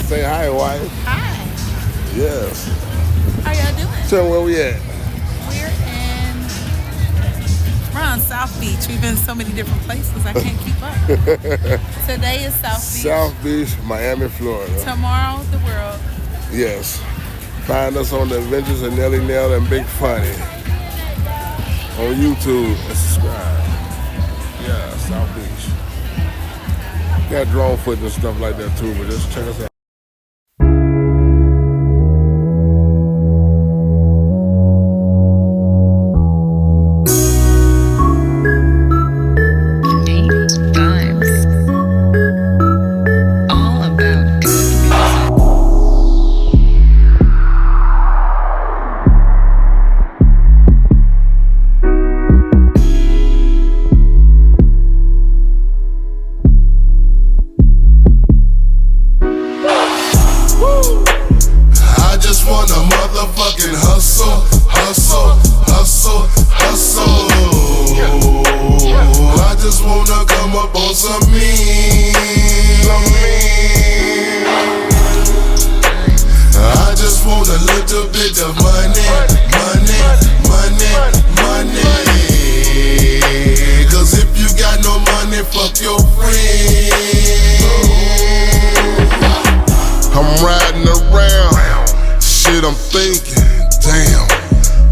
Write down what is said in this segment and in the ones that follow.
Say hi, wife. Hi. Yes. How y'all doing? Tell me where we at. We're on South Beach. We've been so many different places I can't keep up. Today is South Beach. South Beach, Miami, Florida. Tomorrow, the world. Yes. Find us on the Adventures of Nelly Nell and Big Funny on YouTube and subscribe. Yeah, South Beach. Got drone footage and stuff like that too, but just check us out. Motherfucking hustle, hustle, hustle, hustle. I just wanna come up on some me. I just want a little bit of money, money, money, money. Cause if you got no money, fuck your friend. I'm riding around. Shit, I'm thinking, damn,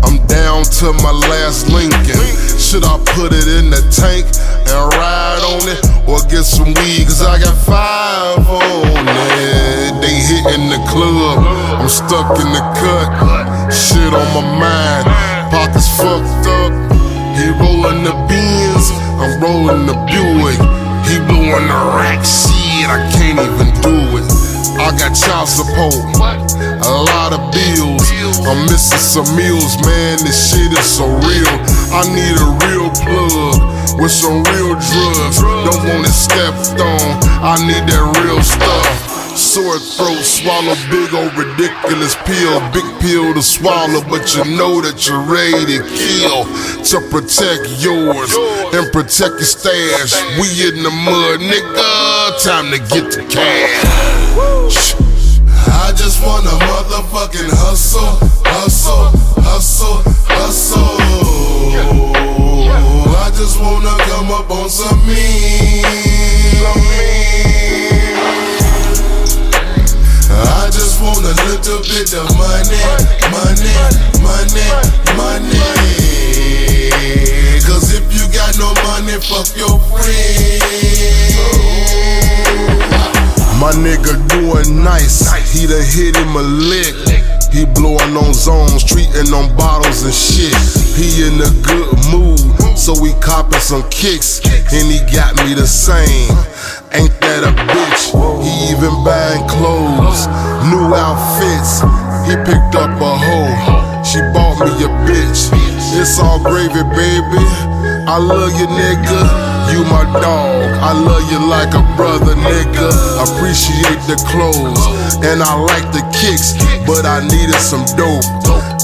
I'm down to my last Lincoln. Should I put it in the tank and ride on it, or get some weed, cause I got 5 on it. They hitting the club, I'm stuck in the cut. Shit on my mind, pockets fucked up. He rolling the Benz, I'm rolling the Buick. He blowing the rack, shit, I can't even do it. I got child support, a lot of bills. I'm missing some meals, man, this shit is so real. I need a real plug with some real drugs. Don't want it stepped on, I need that real stuff. Sore throat, swallow big old ridiculous pill. Big pill to swallow, but you know that you're ready to kill. To protect yours and protect your stash. We in the mud, nigga, time to get the cash. I just wanna motherfucking hustle, hustle, hustle, hustle. I just wanna come up on some me. I just want a little bit of money, money, money, money. Cause if you got no money, fuck your friend. My nigga doing nice, he done hit him a lick. He blowing on zones, treating on bottles and shit. He in a good mood, so we copping some kicks, and he got me the same. Ain't that a bitch? He even buying clothes, new outfits. He picked up a hoe, she bought me a bitch. It's all gravy, baby. I love you, nigga. You my dog, I love you like a brother, nigga. Appreciate the clothes, and I like the kicks, but I needed some dope.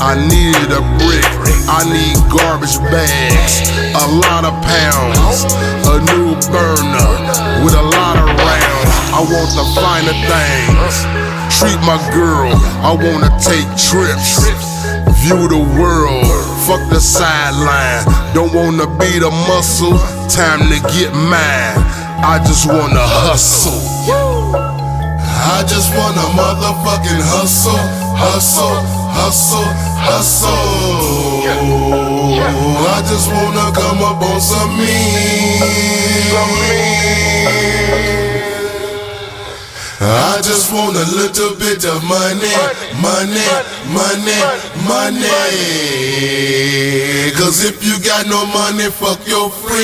I needed a brick, I need garbage bags, a lot of pounds, a new burner with a lot of rounds. I want the finer things, treat my girl, I wanna take trips, view the world, fuck the sideline. Don't wanna be the muscle, time to get mine. I just wanna hustle. I just wanna motherfucking hustle, hustle, hustle, hustle. I just wanna come up on some me. I just want a little bit of money, money, money, money. Cause if you got no money, fuck your friend.